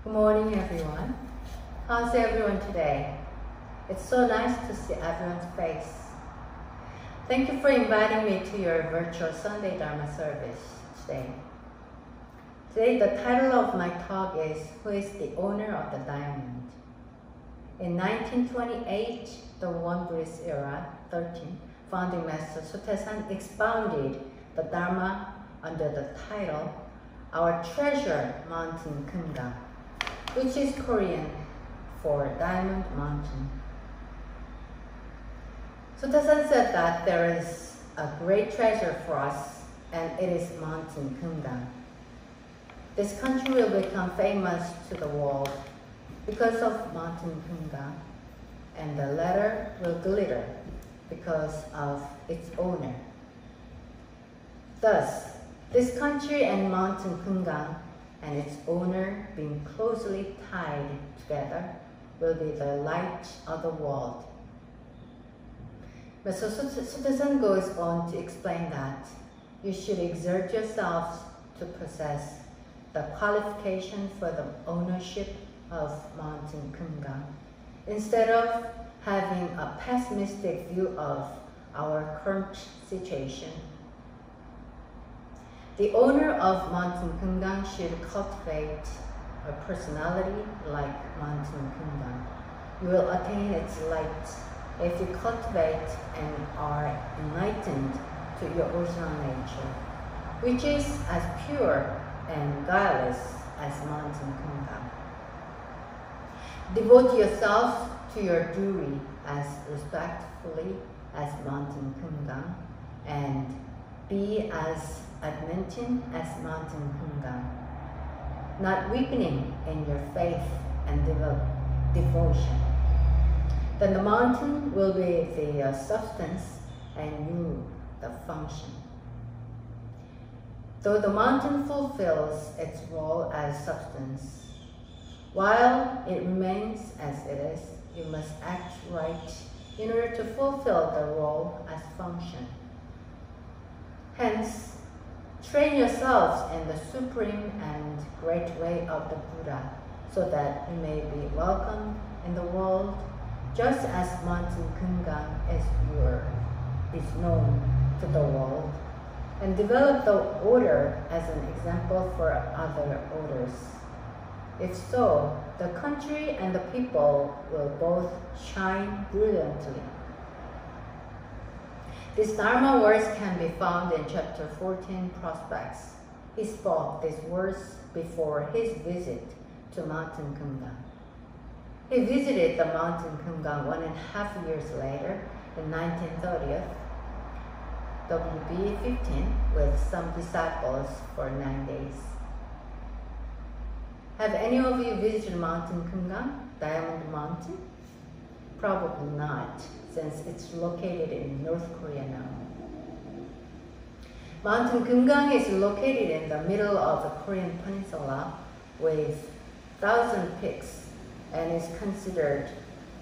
Good morning, everyone. How's everyone today? It's so nice to see everyone's face. Thank you for inviting me to your virtual Sunday Dharma service today. Today, the title of my talk is, Who is the Owner of the Diamond? In 1928, the One Buddhist era, 13, founding Master Sotaesan expounded the Dharma under the title, Our Treasure Mountain Kumgan, which is Korean for Diamond Mountain. Sotaesan said that there is a great treasure for us, and it is Mountain Kumgan. This country will become famous to the world because of Mountain Kumgan, and the letter will glitter because of its owner. Thus, this country and Mountain Kumgan and its owner being closely tied together will be the light of the world. But Sotaesan goes on to explain that you should exert yourselves to possess the qualification for the ownership of Mountain Kumgan, instead of having a pessimistic view of our current situation. The owner of Mountain Kumgan should cultivate a personality like Mountain Kumgan. You will attain its light if you cultivate and are enlightened to your original nature, which is as pure and guileless as Mountain Kumgan. Devote yourself to your duty as respectfully as Mountain Kumgan, and be as adamant as Mountain Kumgan, not weakening in your faith and devotion. Then the mountain will be the substance and you the function. Though the mountain fulfills its role as substance, while it remains as it is, you must act right in order to fulfill the role as function. Hence, train yourselves in the supreme and great way of the Buddha, so that you may be welcomed in the world, just as Mountain Kumgan is known to the world, and develop the order as an example for other orders. If so, the country and the people will both shine brilliantly. These Dharma words can be found in chapter 14, Prospects. He spoke these words before his visit to Mountain Kumgan. He visited the Mountain Kumgan 1.5 years later, in 1930, WB 15, with some disciples for 9 days. Have any of you visited Mountain Kumgan, Diamond Mountain? Probably not, since it's located in North Korea now. Mountain Kumgan is located in the middle of the Korean peninsula with 1,000 peaks, and is considered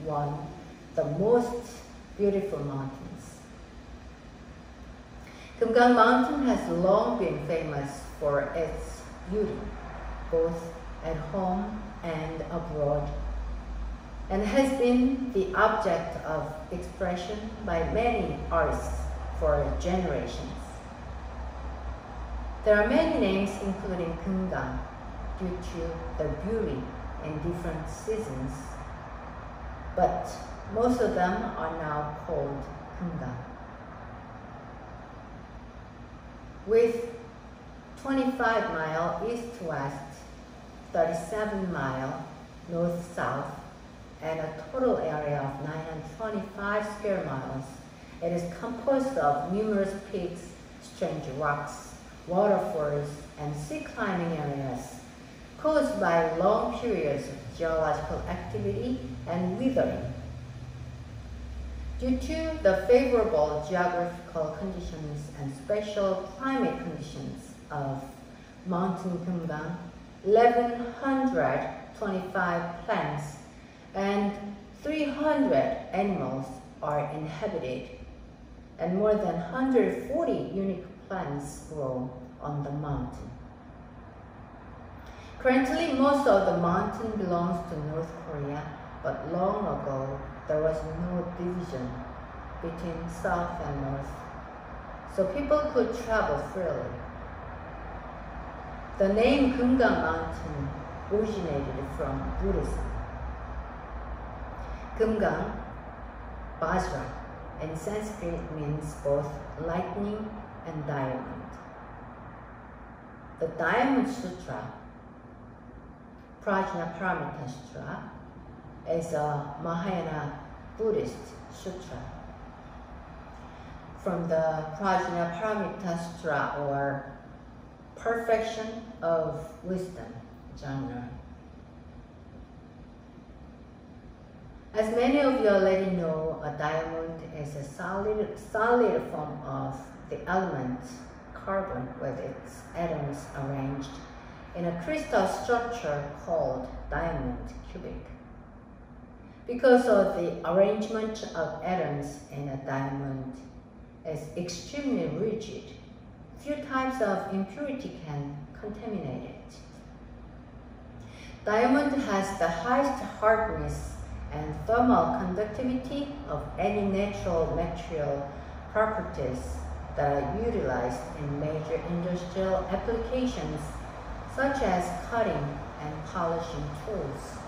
one of the most beautiful mountains. Kumgan Mountain has long been famous for its beauty, both at home and abroad, and has been the object of expression by many artists for generations. There are many names including Kumgan due to the beauty in different seasons, but most of them are now called Kumgan. With 25-mile east-west, 37-mile north-south, and a total area of 925 square miles, it is composed of numerous peaks, strange rocks, waterfalls, and sea climbing areas, caused by long periods of geological activity and weathering. Due to the favorable geographical conditions and special climate conditions of Mountain Kumgan, 1,125 plants and 300 animals are inhabited, and more than 140 unique plants grow on the mountain. Currently, most of the mountain belongs to North Korea, but long ago, there was no division between South and North, so people could travel freely. The name Kumgan Mountain originated from Buddhism. Kumgan, Vajra, in Sanskrit means both lightning and diamond. The Diamond Sutra, Prajnaparam Sutra, is a Mahayana Buddhist sutra. From the Prajnaparamita Sutra, or perfection of wisdom genre. As many of you already know, a diamond is a solid form of the element carbon with its atoms arranged in a crystal structure called diamond cubic. Because of the arrangement of atoms in a diamond is extremely rigid, few types of impurity can contaminate it. Diamond has the highest hardness and thermal conductivity of any natural material properties that are utilized in major industrial applications such as cutting and polishing tools.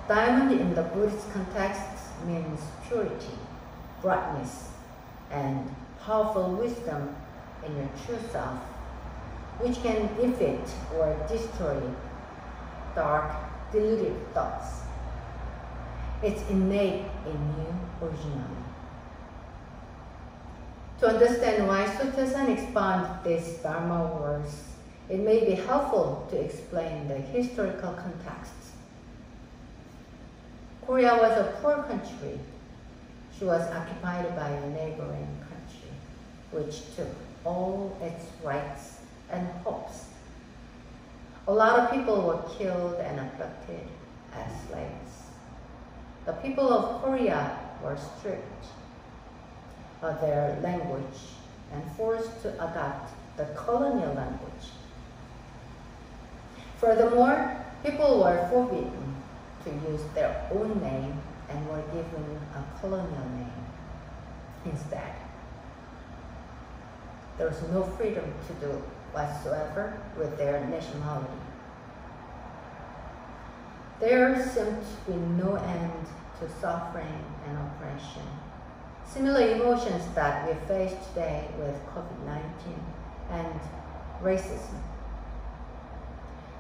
Diamond in the Buddhist context means purity, brightness, and powerful wisdom in your true self, which can defeat or destroy dark, deluded thoughts. It's innate in you originally. To understand why Sutta-san expound these Dharma words, it may be helpful to explain the historical context. Korea was a poor country. She was occupied by a neighboring country, which took all its rights and hopes. A lot of people were killed and abducted as slaves. The people of Korea were stripped of their language and forced to adopt the colonial language. Furthermore, people were forbidden to use their own name and were given a colonial name instead. There was no freedom to do whatsoever with their nationality. There seemed to be no end to suffering and oppression. Similar emotions that we face today with COVID-19 and racism.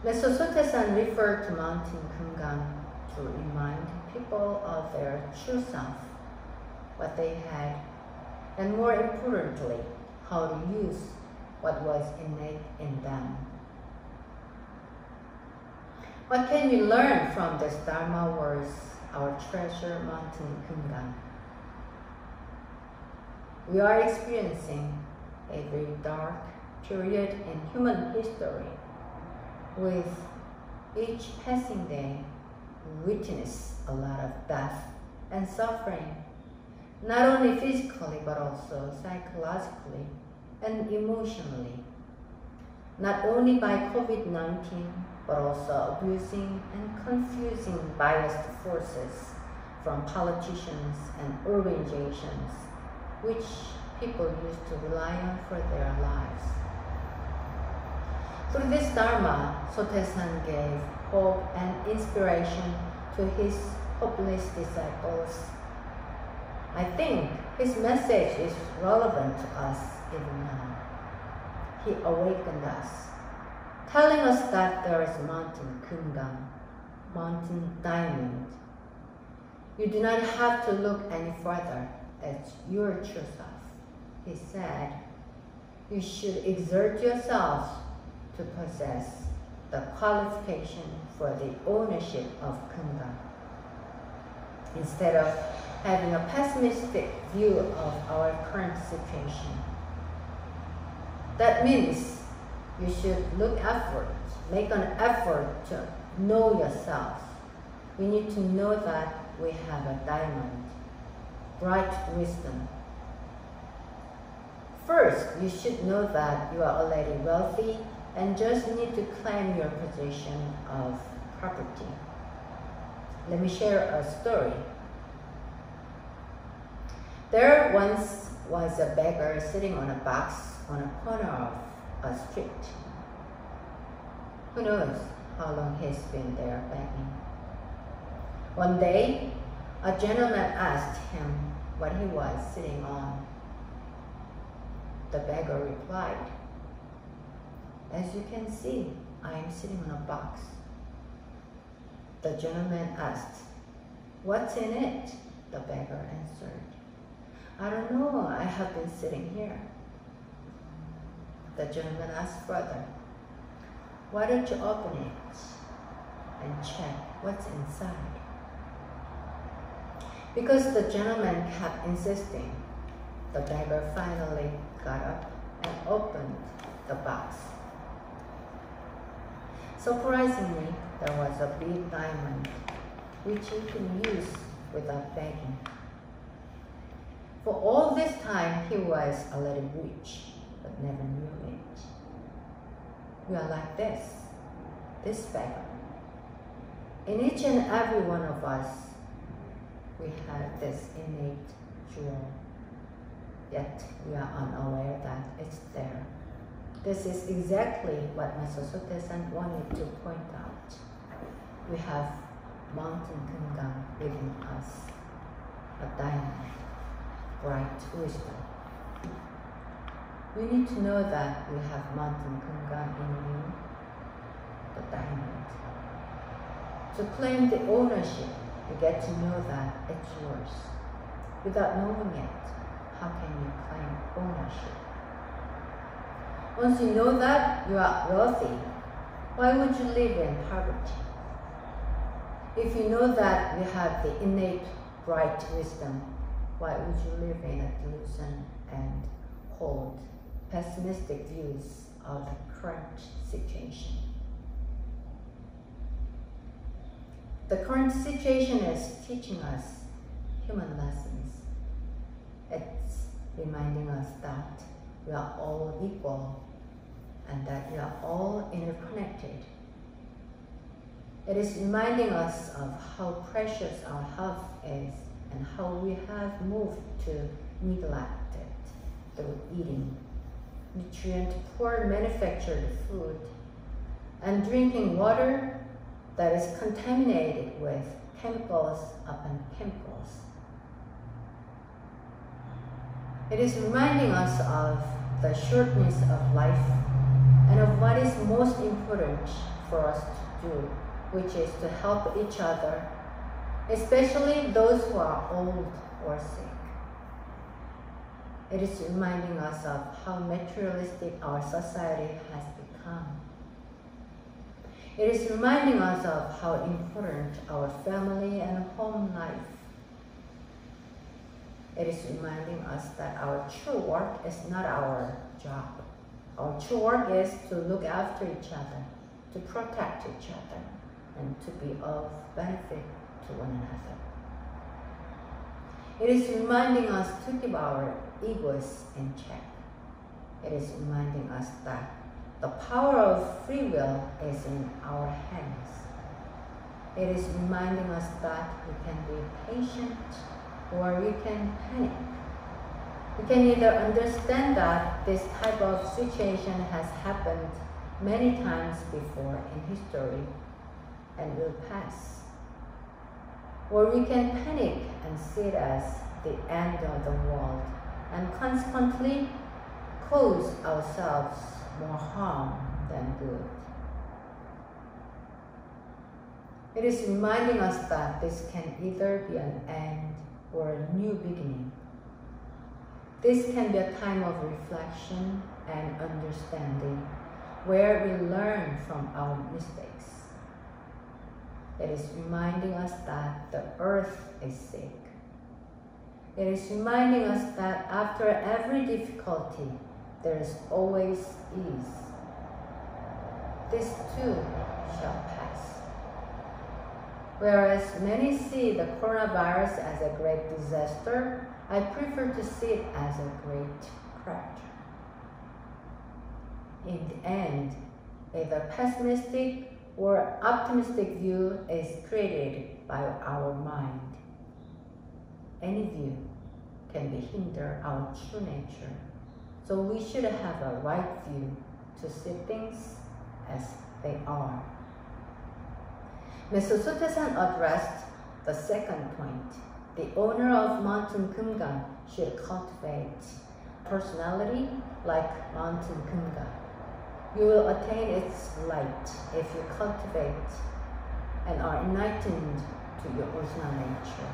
Mr. Sutta-san referred to Mountain Kumgan to remind people of their true self, what they had, and more importantly, how to use what was innate in them. What can we learn from this Dharma words, our treasure Mountain Kumgan? We are experiencing a very dark period in human history. With each passing day, we witness a lot of death and suffering, not only physically but also psychologically and emotionally. Not only by COVID-19, but also abusing and confusing biased forces from politicians and organizations, which people used to rely on for their lives. Through this Dharma, Sutta-san gave hope and inspiration to his hopeless disciples. I think his message is relevant to us even now. He awakened us, telling us that there is Mountain Kumgan, Mountain Diamond. You do not have to look any further at your true self. He said, you should exert yourselves to possess the qualification for the ownership of Kumgan, instead of having a pessimistic view of our current situation. That means you should make an effort to know yourself. We need to know that we have a diamond, bright wisdom. First, you should know that you are already wealthy and just need to claim your position of property. Let me share a story. There once was a beggar sitting on a box on a corner of a street. Who knows how long he's been there begging. One day, a gentleman asked him what he was sitting on. The beggar replied, "As you can see, I am sitting on a box." The gentleman asked, "What's in it?" The beggar answered, "I don't know, I have been sitting here." The gentleman asked further, "Why don't you open it and check what's inside?" Because the gentleman kept insisting, the beggar finally got up and opened the box. Surprisingly, there was a big diamond which he could use without begging. For all this time, he was already rich, but never knew it. We are like this beggar. In each and every one of us, we have this innate jewel, yet we are unaware that it's there. This is exactly what Master Sotaesan wanted to point out. We have Mountain Kumgan within us, a diamond, bright wisdom. We need to know that we have Mountain Kumgan in you, the diamond. To claim the ownership, you get to know that it's yours. Without knowing it, how can you claim ownership? Once you know that you are wealthy, why would you live in poverty? If you know that you have the innate bright wisdom, why would you live in a delusion and hold pessimistic views of the current situation? The current situation is teaching us human lessons. It's reminding us that we are all equal and that we are all interconnected. It is reminding us of how precious our health is and how we have moved to neglect it through eating nutrient-poor manufactured food and drinking water that is contaminated with chemicals upon chemicals. It is reminding us of the shortness of life and of what is most important for us to do, which is to help each other, especially those who are old or sick. It is reminding us of how materialistic our society has become. It is reminding us of how important our family and home life. It is reminding us that our true work is not our job. Our true work is to look after each other, to protect each other, and to be of benefit to one another. It is reminding us to keep our egos in check. It is reminding us that the power of free will is in our hands. It is reminding us that we can be patient or we can panic. We can either understand that this type of situation has happened many times before in history and will pass. Or we can panic and see it as the end of the world and consequently cause ourselves more harm than good. It is reminding us that this can either be an end or a new beginning. This can be a time of reflection and understanding where we learn from our mistakes. It is reminding us that the earth is sick. It is reminding us that after every difficulty, there is always ease. This too shall pass. Whereas many see the coronavirus as a great disaster, I prefer to see it as a great in the end, either pessimistic or optimistic view is created by our mind. Any view can hinder our true nature, so we should have a right view to see things as they are. Mr. Sutta-san addressed the second point. The owner of Mountain Kumgan should cultivate personality like Mountain Kumgan. You will attain its light if you cultivate and are enlightened to your original nature,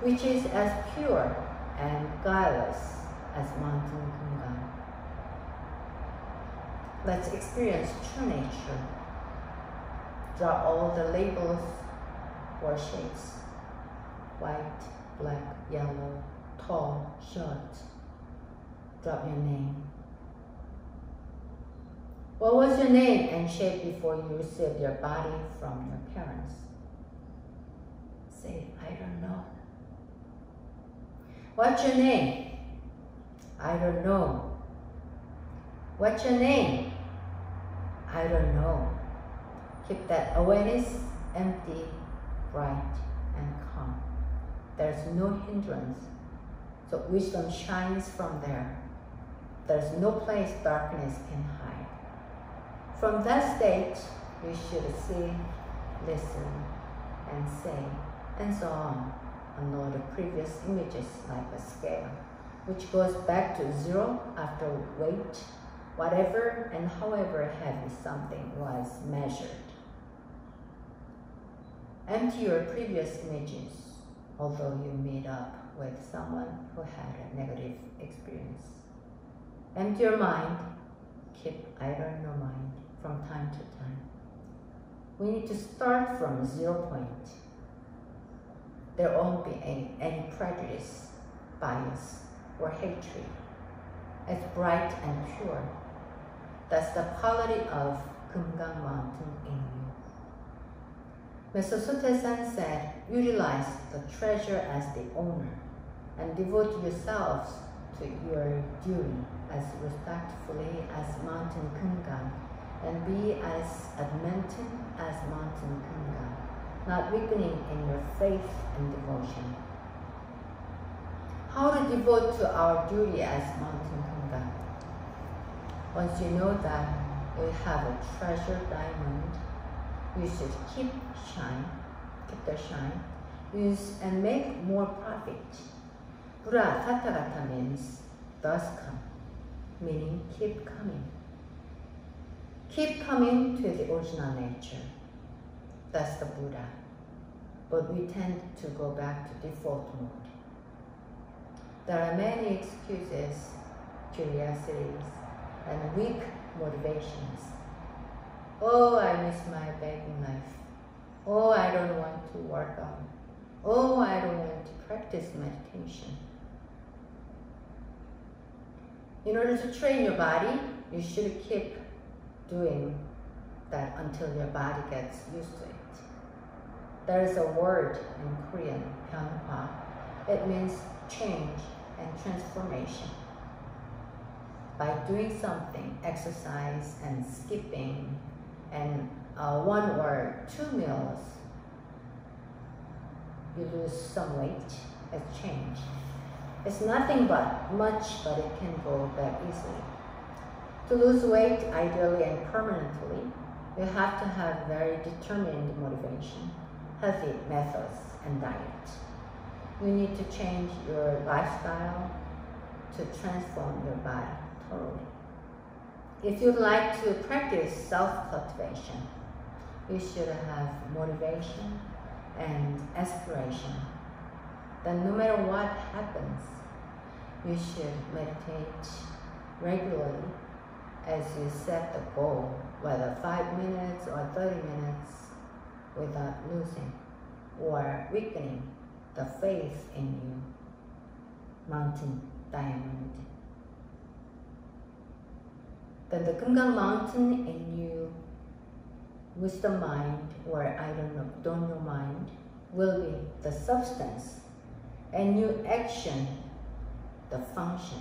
which is as pure and guileless as Mountain Kumgan. Let's experience true nature. Drop all the labels or shapes: white, black, yellow, tall, short. Drop your name. What was your name and shape before you received your body from your parents? Say, I don't know. What's your name? I don't know. What's your name? I don't know. Keep that awareness empty, bright, and calm. There's no hindrance, so wisdom shines from there. There's no place darkness can hide. From that state, you should see, listen, and say, and so on, unload the previous images like a scale, which goes back to zero after weight, whatever and however heavy something was measured. Empty your previous images, although you meet up with someone who had a negative experience. Empty your mind, keep I don't know mind from time to time. We need to start from 0 point. There won't be any prejudice, bias, or hatred. It's bright and pure. That's the quality of Kumgan Mountain in you. Mr. Sutta-san said, utilize the treasure as the owner and devote yourselves to your duty as respectfully as Mountain Kumgan and be as adamant as Mountain Kumgan, not weakening in your faith and devotion. How to devote to our duty as Mountain Kumgan? Once you know that we have a treasure diamond, you should keep the shine, use and make more profit. Buddha Tathagata means thus come, meaning keep coming. Keep coming to the original nature. That's the Buddha. But we tend to go back to default mode. There are many excuses, curiosities, and weak motivations. Oh, I miss my begging life. Oh, I don't want to work out. Oh, I don't want to practice meditation. In order to train your body, you should keep doing that until your body gets used to it. There is a word in Korean, Prajnaparam. It means change and transformation. By doing something, exercise and skipping, and 1 or 2 meals, you lose some weight, it's change. It's nothing but much, but it can go back easily. To lose weight, ideally and permanently, you have to have very determined motivation, healthy methods, and diet. You need to change your lifestyle to transform your body totally. If you'd like to practice self-cultivation, you should have motivation and aspiration. Then no matter what happens, you should meditate regularly as you set the goal, whether 5 minutes or 30 minutes, without losing or weakening the faith in you, Mountain Diamond. Then the Kumgan Mountain in you, wisdom mind, or I don't know mind, will be the substance, and new action, the function.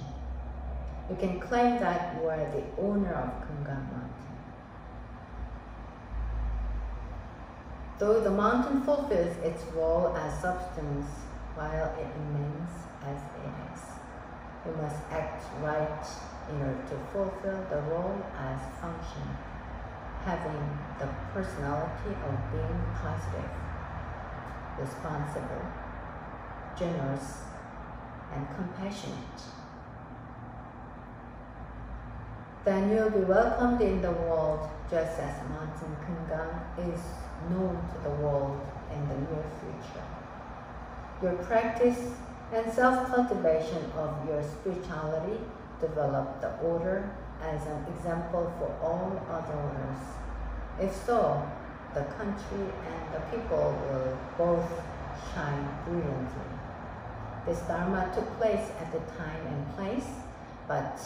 You can claim that you are the owner of Kumgan Mountain. Though the mountain fulfills its role as substance while it remains as it is, you must act right in order to fulfill the role as function, having the personality of being positive, responsible, generous, and compassionate. Then you'll be welcomed in the world just as Mountain Kumgan is known to the world in the near future. Your practice and self-cultivation of your spirituality develop the order as an example for all other orders. If so, the country and the people will both shine brilliantly. This Dharma took place at the time and place, but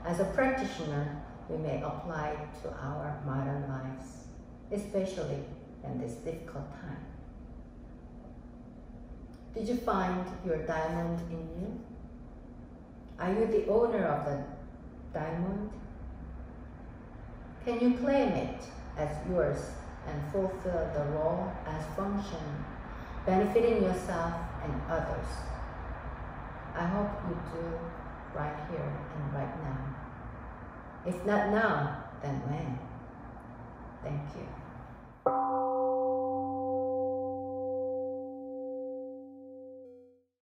as a practitioner, we may apply it to our modern lives, especially in this difficult time. Did you find your diamond in you? Are you the owner of the diamond? Can you claim it as yours and fulfill the role as function, benefiting yourself and others? I hope you do right here and right now. If not now, then when? Thank you.